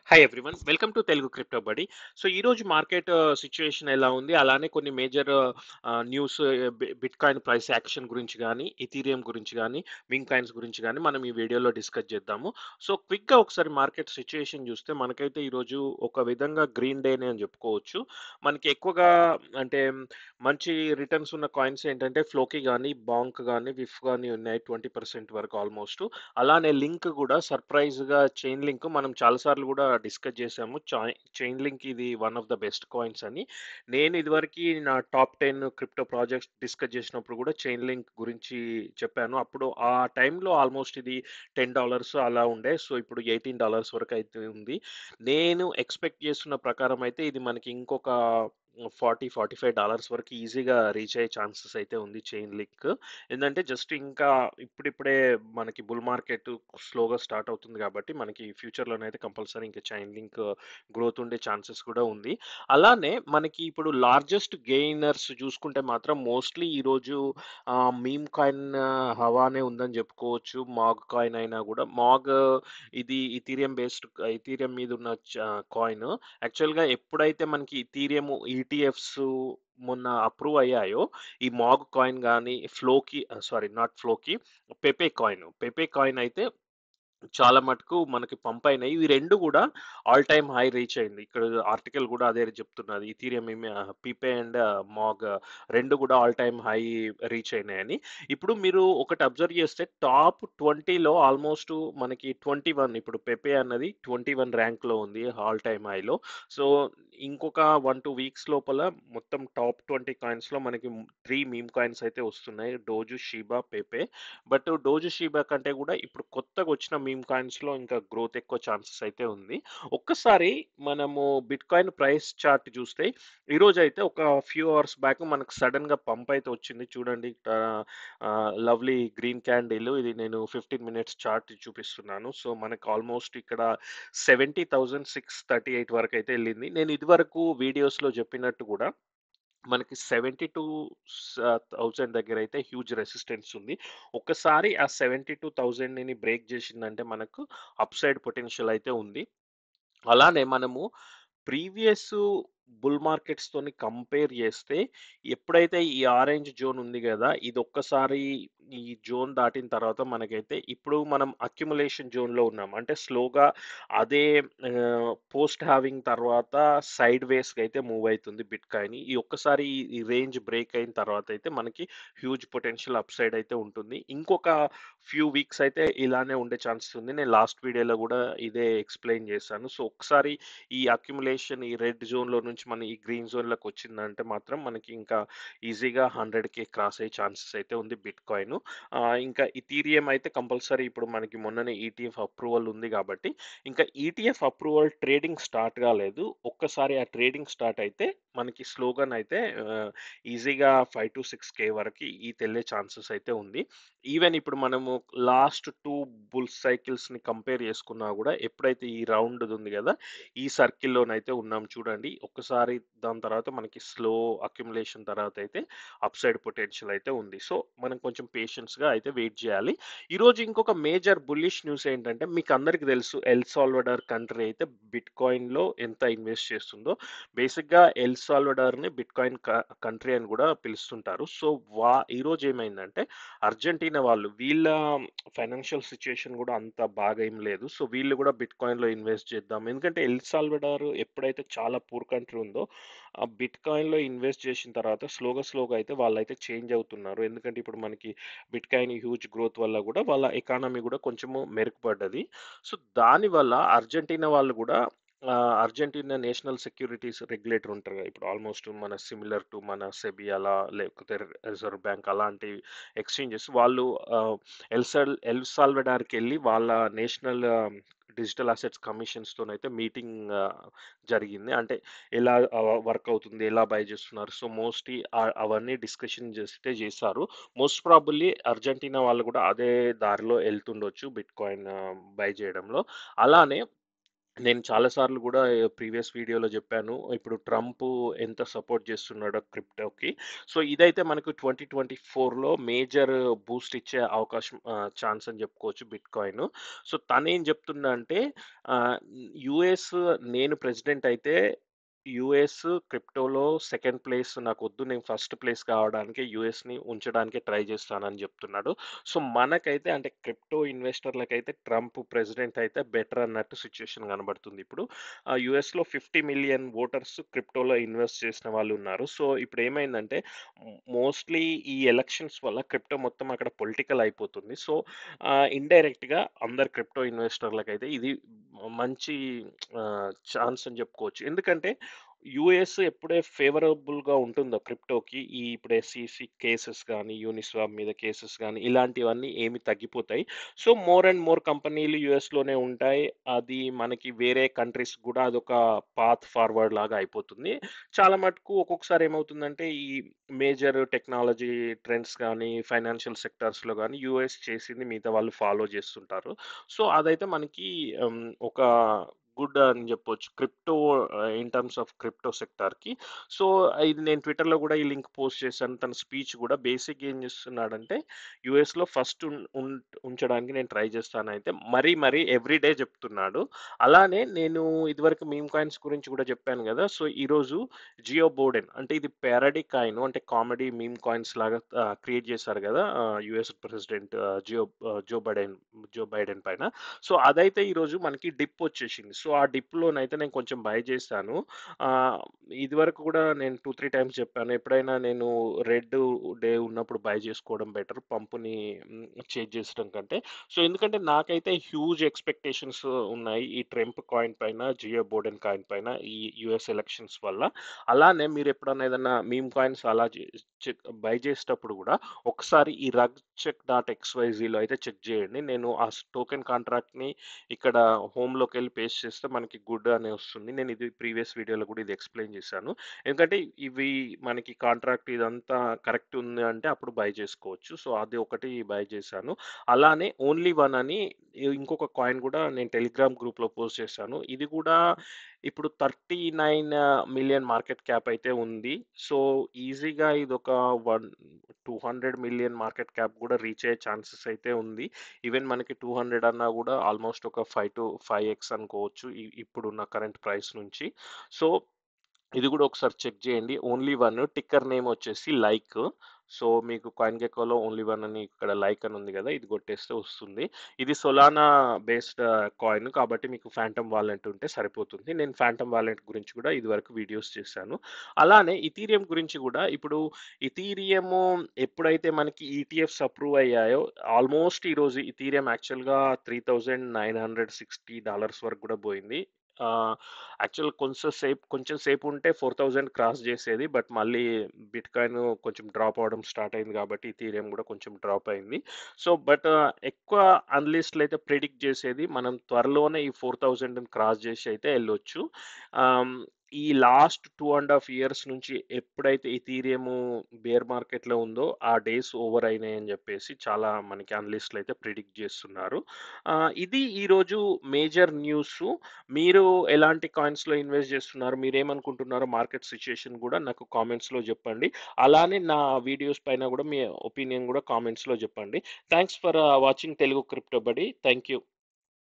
Hi everyone, welcome to Telugu crypto బడి. So ఈరోజు market situation ఎలా ఉంది, అలానే కొన్ని major news, bit coin price action గురించి కానీ, ఇథీరియం గురించి కానీ, మింగ్ కాయిన్స్ గురించి కానీ మనం ఈ వీడియోలో డిస్కస్ చేద్దాము. సో క్విక్గా ఒకసారి మార్కెట్ సిచ్యుయేషన్ చూస్తే మనకైతే ఈరోజు ఒక విధంగా గ్రీన్ డేనే అని చెప్పుకోవచ్చు. మనకి ఎక్కువగా అంటే మంచి రిటర్న్స్ ఉన్న కాయిన్స్ ఏంటంటే ఫ్లోకి కానీ, బాంక్ కానీ, విఫ్ కానీ ఉన్నాయి 20% వరకు ఆల్మోస్ట్. అలానే లింక్ కూడా సర్ప్రైజ్‌గా చైన్ లింక్ మనం చాలా సార్లు కూడా డిస్కస్ చేసాము. చైన్ లింక్ ఇది one of the best coins అని. నేను ఇదివరకి నా టాప్ 10 క్రిప్టో ప్రాజెక్ట్స్ డిస్కస్ చేసినప్పుడు కూడా చైన్ లింక్ గురించి చెప్పాను. అప్పుడు ఆ టైంలో ఆల్మోస్ట్ ఇది $10 అలా ఉండే. సో ఇప్పుడు $18 వరకు అయితే ఉంది. నేను ఎక్స్‌పెక్ట్ చేస్తున్న ప్రకారం అయితే ఇది మనకి ఇంకొక 45 వరకు ఈజీగా రీచ్ అయ్యే ఛాన్సెస్ అయితే ఉంది చైన్ లింక్. ఏందంటే జస్ట్ ఇంకా ఇప్పుడిప్పుడే మనకి బుల్ మార్కెట్ స్లోగా స్టార్ట్ అవుతుంది కాబట్టి మనకి ఫ్యూచర్‌లోనైతే కంపల్సరీ ఇంకా చైన్ లింక్ గ్రోత్ ఉండే ఛాన్సెస్ కూడా ఉంది. అలానే మనకి ఇప్పుడు లార్జెస్ట్ గెయినర్స్ చూసుకుంటే మాత్రం మోస్ట్‌లీ ఈరోజు మీమ్ కాయిన్ హవానే ఉందని చెప్పుకోవచ్చు. మాగ్ కాయిన్ అయినా కూడా. మాగ్ ఇది ఇథీరియం మీద ఉన్న కాయిన్. యాక్చువల్‌గా ఎప్పుడైతే మనకి ఇథీరియం ఈటీఎఫ్స్ మొన్న అప్రూవ్ అయ్యాయో, ఈ మాగ్ కాయిన్ గాని, సారీ నాట్ ఫ్లోకి, పెపే కాయిన్ అయితే చాలా మటుకు మనకి పంప్ అయినాయి. ఇవి 2 గూడా ఆల్ టైమ్ హై రీచ్ అయింది. ఇక్కడ ఆర్టికల్ గూడా అదే చెప్తున్నది. ఇథీరియం పీపే అండ్ మాగ్ 2 గూడా ఆల్ టైమ్ హై రీచ్ అయినాయని. ఇప్పుడు మీరు ఒకటి అబ్జర్వ్ చేస్తే టాప్ 20లో ఆల్మోస్ట్ మనకి 21, ఇప్పుడు పెపే అన్నది 21 ర్యాంక్‌లో ఉంది ఆల్ టైమ్ హైలో. సో ఇంకొక 1, 2 వీక్స్ లోపల మొత్తం టాప్ 20 కాయిన్స్‌లో మనకి 3 మీమ్ కాయిన్స్ అయితే వస్తున్నాయి. డోజు, షిబా, పెపే. బట్ డోజు షీబా కంటే కూడా ఇప్పుడు కొత్తగా వచ్చిన మీమ్ కాయిన్స్ లో ఇంకా గ్రోత్ ఎక్కువ ఛాన్సెస్ అయితే ఉంది. ఒక్కసారి మనము బిట్ కాయిన్ ప్రైస్ చార్ట్ చూస్తే ఈ రోజు అయితే ఒక ఫ్యూ అవర్స్ బ్యాక్ మనకు సడన్ గా పంప్ అయితే వచ్చింది చూడండి. లవ్లీ గ్రీన్ క్యాండిల్, ఇది నేను 15 మినిట్స్ చార్ట్ చూపిస్తున్నాను. సో మనకు ఆల్మోస్ట్ ఇక్కడ 70,638 వరకు అయితే వెళ్ళింది. నేను ఇదివరకు వీడియోస్ లో చెప్పినట్టు కూడా మనకి 72,000 దగ్గర అయితే హ్యూజ్ రెసిస్టెన్స్ ఉంది. ఒక్కసారి ఆ 72,000ని బ్రేక్ చేసిందంటే మనకు అప్ సైడ్ పొటెన్షియల్ అయితే ఉంది. అలానే మనము ప్రీవియస్ బుల్ మార్కెట్స్ తోని కంపేర్ చేస్తే ఎప్పుడైతే ఈ ఆరెంజ్ జోన్ ఉంది కదా, ఇది ఒక్కసారి ఈ జోన్ దాటిన తర్వాత మనకైతే ఇప్పుడు మనం అక్యుములేషన్ జోన్ లో ఉన్నాం. అంటే స్లోగా అదే పోస్ట్ హ్యావింగ్ తర్వాత సైడ్ వేస్ అయితే మూవ్ అవుతుంది బిట్ కాయిన్. ఈ ఒక్కసారి ఈ రేంజ్ బ్రేక్ అయిన తర్వాత అయితే మనకి హ్యూజ్ పొటెన్షియల్ అప్ సైడ్ అయితే ఉంటుంది. ఇంకొక ఫ్యూ వీక్స్ అయితే ఇలానే ఉండే ఛాన్సెస్ ఉంది. నేను లాస్ట్ వీడియోలో కూడా ఇదే ఎక్స్ప్లెయిన్ చేశాను. సో ఒకసారి ఈ అక్యుములేషన్ ఈ రెడ్ జోన్‌లో నుంచి మన ఈ గ్రీన్ జోన్‌లోకి వచ్చిందంటే మాత్రం మనకి ఇంకా ఈజీగా 100K క్రాస్ అయ్యే ఛాన్సెస్ అయితే ఉంది బిట్‌కాయిన్. ఇంకా ఇథీరియం అయితే కంపల్సరీ ఇప్పుడు మనకి మొన్ననే ఈటీఎఫ్ అప్రూవల్ ఉంది కాబట్టి, ఇంకా ఈటీఎఫ్ అప్రూవల్ ట్రేడింగ్ స్టార్ట్ కాలేదు. ఒక్కసారి ఆ ట్రేడింగ్ స్టార్ట్ అయితే మనకి స్లోగానైతే ఈజీగా 5-6K వరకి తెల్లే ఛాన్సెస్ అయితే ఉంది. ఈవెన్ ఇప్పుడు మనము లాస్ట్ 2 బుల్ సైకిల్స్‌ని కంపేర్ చేసుకున్నా గూడా ఎప్పుడైతే ఈ రౌండ్ ఉంది గదా, ఈ సర్కిల్‌లోనైతే ఉన్నాం చూడండి. ఒక్కసారి దాని తర్వాత మనకి స్లో అక్యుములేషన్ తర్వాత అయితే అప్ సైడ్ పొటెన్షియల్ అయితే ఉంది. సో మనం కొంచెం పేషెన్స్‌గా అయితే వెయిట్ జేయాలి. ఈరోజు ఇంకొక మేజర్ బుల్లిష్ న్యూస్ ఏంటంటే, మీకు అందరికి తెలుసు ఎల్ సాల్వడార్ కంట్రీ అయితే బిట్‌కాయిన్‌లో ఎంత ఇన్వెస్ట్ చేస్తుందో. బేసిక్‌గా ఎల్ సాల్వడార్‌ని బిట్‌కాయిన్ కంట్రీ అని గూడా పిలుస్తుంటారు. సో ఈరోజు ఏమైందంటే, అర్జెంటీనా వాళ్ళు వీళ్ళ ఫైనాన్షియల్ సిచ్యుయేషన్ కూడా అంత బాగా ఏం లేదు. సో వీళ్ళు కూడా బిట్ కాయిన్‌లో ఇన్వెస్ట్ చేద్దాం. ఎందుకంటే ఎల్ సాల్వడార్ ఎప్పుడైతే చాలా పూర్ కంట్రీ ఉందో, ఆ బిట్ కాయిన్‌లో ఇన్వెస్ట్ చేసిన తర్వాత స్లోగా అయితే వాళ్ళైతే చేంజ్ అవుతున్నారు. ఎందుకంటే ఇప్పుడు మనకి బిట్ కాయిన్ హ్యూజ్ గ్రోత్ వల్ల కూడా వాళ్ళ ఎకానమీ కూడా కొంచెము మెరుగుపడ్డది. సో దానివల్ల అర్జెంటీనా వాళ్ళు కూడా అర్జెంటీనా నేషనల్ సెక్యూరిటీస్ రెగ్యులేటర్ ఉంటారు కదా! ఇప్పుడు ఆల్మోస్ట్ మన సిమిలర్ టు మన సెబీ అలా, లేకపోతే రిజర్వ్ బ్యాంక్ అలాంటి ఎక్స్చేంజెస్ వాళ్ళు ఎల్ సాల్వడార్కి వెళ్ళి వాళ్ళ నేషనల్ డిజిటల్ అసెట్స్ కమిషన్స్తోనైతే మీటింగ్ జరిగింది. అంటే ఎలా వర్క్ అవుతుంది, ఎలా బై చేస్తున్నారు. సో మోస్ట్లీ అవన్నీ డిస్కషన్ చేశారు. మోస్ట్ ప్రాబుల్లీ అర్జెంటీనా వాళ్ళు కూడా అదే దారిలో వెళ్తుండొచ్చు బిట్ కాయిన్ బై చేయడంలో. అలానే నేను చాలా సార్లు గూడా ప్రీవియస్ వీడియోలో జెప్పాను. ఇప్పుడు ట్రంప్ ఎంత సపోర్ట్ జేస్తున్నాడో క్రిప్టోకి. సో, ఇదైతే మనకు 2024లో మేజర్ బూస్ట్ ఇచ్చే అవకాశం ఛాన్స్ అని జెప్పుకోవచ్చు బిట్‌కాయిన్. సో, తనేం జెప్తున్నా అంటే యూఎస్ నేను ప్రెసిడెంట్ అయితే యూఎస్ క్రిప్టోలో సెకండ్ ప్లేస్ నాకొద్దు. నేను ఫస్ట్ ప్లేస్ కావడానికి యూఎస్‌ని ఉంచడానికే ట్రై జేస్తానని జెప్తున్నాడు. సో, మనకైతే అంటే క్రిప్టో ఇన్వెస్టర్లకైతే ట్రంప్ ప్రెసిడెంట్ అయితే బెటర్ అన్నట్టు సిచ్యుయేషన్ కనబడుతుంది ఇప్పుడు. యూఎస్‌లో 50 మిలియన్ ఓటర్స్ క్రిప్టోలో ఇన్వెస్ట్ చేసిన వాళ్ళు ఉన్నారు. సో, ఇప్పుడు ఏమైందంటే మోస్ట్‌లీ ఈ ఎలక్షన్స్ వల్ల క్రిప్టో మొత్తం అక్కడ పొలిటికల్ అయిపోతుంది. సో, ఇండైరెక్ట్‌గా అందరు క్రిప్టో ఇన్వెస్టర్లకైతే ఇది మంచి ఛాన్స్ అని చెప్పుకోవచ్చు. ఎందుకంటే యూఎస్ ఎప్పుడే ఫేవరబుల్‌గా ఉంటుందో క్రిప్టోకి ఇప్పుడు ఎస్‌ఈసీ కేసెస్ గానీ, యూనిస్వాప్ మీద కేసెస్ గానీ ఇలాంటివన్నీ ఏమి తగ్గిపోతాయి. సో, మోర్ అండ్ మోర్ కంపెనీలు యూఎస్‌లోనే ఉంటాయి. అది మనకి వేరే కంట్రీస్ గూడా అదొక పాత్ ఫార్వర్డ్ లాగా అయిపోతుంది. చాలా మటుకు ఒక్కొక్కసారి ఏమవుతుందంటే ఈ మేజర్ టెక్నాలజీ ట్రెండ్స్ గానీ, ఫైనాన్షియల్ సెక్టార్స్‌లో గానీ యూఎస్ చేసింది మిగతా వాళ్ళు ఫాలో చేస్తుంటారు. సో, అదైతే మనకి ఒక గుడ్ అని జెప్పొచ్చు. Crypto in terms of crypto సెక్టార్‌కి. సో, ఇది నేను ట్విట్టర్‌లో గూడా ఈ లింక్ పోస్ట్ చేశాను. తన స్పీచ్ గూడా బేసిక్‌గా ఏం జేస్తున్నాడంటే, యూఎస్‌లో ఫస్ట్ ఉంచడానికి నేను ట్రై చేస్తానయితే మరీ ఎవ్రీ డే చెప్తున్నాడు. అలానే నేను ఇదివరకు మీమ్ కాయిన్స్ గురించి గూడా చెప్పాను గదా! సో, ఈరోజు జియో బోడెన్ అంటే ఇది పారడీ కాయిన్ అంటే కామెడీ మీమ్ కాయిన్స్ లాగా క్రియేట్ చేశారు గదా! యూఎస్ ప్రెసిడెంట్ జో బైడెన్ పైన. సో, అదైతే ఈరోజు మనకి డిప్ వచ్చేసింది. సో, ఆ డిప్‌లోనైతే నేను కొంచెం బై చేశాను. ఆహ్, ఇదివరకు కూడా నేను 2, 3 టైమ్స్ చెప్పాను. ఎప్పుడైనా నేను రెడ్ డే ఉన్నప్పుడు బై చేసుకోవడం బెటర్. పంప్‌ని చేంజ్ చేసడం కంటే. సో, ఎందుకంటే నాకైతే హ్యూజ్ ఎక్స్‌పెక్టేషన్స్ ఉన్నాయి. ఈ ట్రంప్ కాయిన్ పైన, జియో బోడెన్ కాయిన్ పైన ఈ యూఎస్ ఎలక్షన్స్ వల్ల. అలానే మీరెప్పుడన్నా ఏదన్నా మీమ్ కాయిన్స్ అలా బై చేసేటప్పుడు గూడా ఒకసారి ఈ రగ్ చెక్ డాట్ ఎక్స్‌వైజీలో అయితే చెక్ చేయండి. నేను ఆ టోకెన్ కాంట్రాక్ట్‌ని ఇక్కడ హోమ్‌లోకెళ్ళి పేస్ట్ చేస్తే మనకి గుడ్ అని వస్తుంది. నేను ఇది ప్రీవియస్ వీడియోలో కూడా ఇది ఎక్స్‌ప్లెయిన్ చేశాను. ఎందుకంటే ఇవి మనకి కాంట్రాక్ట్ ఇదంతా కరెక్ట్ ఉంది అంటే అప్పుడు బై చేసుకోవచ్చు. సో, అది ఒకటి బై చేశాను. అలానే ఓన్లీ వన్ అని ఇంకొక కాయిన్ కూడా నేను టెలిగ్రామ్ గ్రూప్‌లో పోస్ట్ చేశాను. ఇది కూడా ఇప్పుడు 39 మిలియన్ మార్కెట్ క్యాప్ అయితే ఉంది. సో, ఈజీగా ఇదొక 200 మిలియన్ మార్కెట్ క్యాప్ కూడా రీచ్ అయ్యే ఛాన్సెస్ అయితే ఉంది. ఈవెన్ మనకి 200 అన్నా గూడా ఆల్‌మోస్ట్ ఒక 5-5x అనుకోవచ్చు. ఇప్పుడున్న కరెంట్ ప్రైస్ నుంచి. సో, ఇది గూడా ఒకసారి చెక్ జేయండి. ఓన్లీ వన్ టిక్కర్ నేమ్ వచ్చేసి లైక్. సో, మీకు కాయిన్‌గెక్కోలో ఓన్లీ వన్ అని ఇక్కడ లైక్ అని ఉంది గదా! ఇది కొట్టేస్తే వస్తుంది. ఇది సొలానా బేస్డ్ కాయిన్ కాబట్టి మీకు ఫాంటమ్ వాలెట్ ఉంటే సరిపోతుంది. నేను ఫాంటమ్ వాలెట్ గురించి గూడా ఇదివరకు వీడియోస్ చేశాను. అలానే ఇథీరియం గురించి గూడా ఇప్పుడు ఇథీరియం ఎప్పుడైతే మనకి ఈటీఎఫ్స్ అప్రూవ్ అయ్యాయో ఆల్‌మోస్ట్ ఈరోజు ఇథీరియం యాక్చువల్‌గా $3,960 వరకు గూడా పోయింది. ఆహ్, యాక్చువల్ కొంచెం సేపు ఉంటే 4000 క్రాస్ చేసేది. బట్ మళ్ళీ బిట్‌కాయిన్ కొంచెం డ్రాప్ అవ్వడం స్టార్ట్ అయింది కాబట్టి ఇథీరియం కూడా కొంచెం డ్రాప్ అయింది. సో, బట్ ఎక్కువ అనలిస్ట్‌లు అయితే ప్రిడిక్ట్ చేసేది మనం త్వరలోనే ఈ 4000ని క్రాస్ చేసి అయితే ఎళ్ళొచ్చు. ఆహ్, ఈ లాస్ట్ 2½ ఇయర్స్ నుంచి ఎప్పుడైతే ఇథీరియం బేర్ మార్కెట్‌లో ఉందో ఆ డేస్ ఓవర్ అయినాయని చెప్పేసి చాలా మనకి అనలిస్ట్‌లు అయితే ప్రిడిక్ట్ చేస్తున్నారు. ఇది ఈరోజు మేజర్ న్యూసు. మీరు ఎలాంటి కాయిన్స్‌లో ఇన్వెస్ట్ చేస్తున్నారు? మీరేమనుకుంటున్నారో మార్కెట్ సిట్యుయేషన్ గూడా నాకు కామెంట్స్‌లో జెప్పండి. అలానే నా వీడియోస్ పైన గూడా మీ ఒపీనియన్ గూడా కామెంట్స్‌లో జెప్పండి. Thanks for watching Telugu crypto buddy. Thank you.